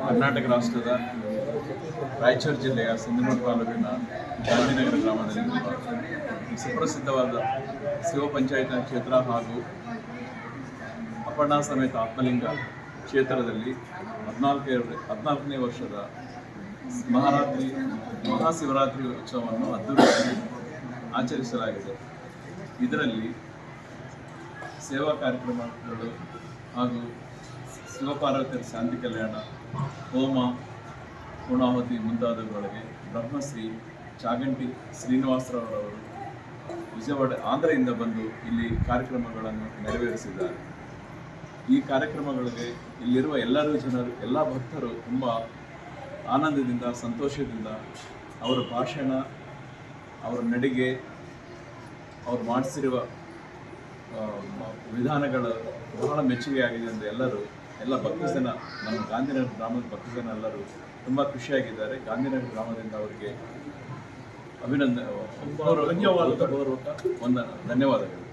ಕರ್ನಾಟಕ ರಾಷ್ಟ್ರದ ರಾಯಚೂರು ಜಿಲ್ಲೆಯ ಸಿಂಧನೂರು ತಾಲೂಕಿನ ಗಾಂಧಿನಗರ ಗ್ರಾಮದಲ್ಲಿರುವ ಸುಪ್ರಸಿದ್ಧವಾದ ಶಿವ ಪಂಚಾಯತ್ ಕ್ಷೇತ್ರ ಹಾಗೂ ಅಪರ್ಣಾ ಸಮೇತ ಆತ್ಮಲಿಂಗ ಕ್ಷೇತ್ರದಲ್ಲಿ 14ನೇ ವರ್ಷದ ಮಹಾಶಿವರಾತ್ರಿ ಉತ್ಸವವನ್ನು ಅದ್ದೂರಿಯಾಗಿ ಆಚರಿಸಲಾಗಿದೆ. ಇದರಲ್ಲಿ ಸೇವಾ ಕಾರ್ಯಕ್ರಮಗಳು ಹಾಗೂ ಶಿವಪಾರ್ವತಿಯರ ಶಾಂತಿ ಕಲ್ಯಾಣ, ಹೋಮ, ಪೂರ್ಣಾಹುತಿ ಮುಂತಾದವುಗಳಿಗೆ ಬ್ರಹ್ಮಶ್ರೀ ಚಾಗಂಟಿ ಶ್ರೀನಿವಾಸರವರು ವಿಜಯವಾಡ ಆಂಧ್ರದಿಂದ ಬಂದು ಇಲ್ಲಿ ಕಾರ್ಯಕ್ರಮಗಳನ್ನು ನೆರವೇರಿಸಿದ್ದಾರೆ. ಈ ಕಾರ್ಯಕ್ರಮಗಳಿಗೆ ಇಲ್ಲಿರುವ ಎಲ್ಲ ಭಕ್ತರು ತುಂಬ ಆನಂದದಿಂದ, ಸಂತೋಷದಿಂದ ಅವರ ಭಾಷಣ, ಅವರ ನಡಿಗೆ, ಅವರು ಮಾಡಿಸಿರುವ ವಿಧಾನಗಳು ಬಹಳ ಮೆಚ್ಚುಗೆಯಾಗಿದೆ ಎಂದು ಎಲ್ಲ ಭಕ್ತ ಜನ, ನಮ್ಮ ಗಾಂಧಿನಗರ ಗ್ರಾಮದ ಭಕ್ತ ಜನ ಎಲ್ಲರೂ ತುಂಬ ಖುಷಿಯಾಗಿದ್ದಾರೆ. ಗಾಂಧಿನಗರ ಗ್ರಾಮದಿಂದ ಅವರಿಗೆ ಧನ್ಯವಾದಗಳು.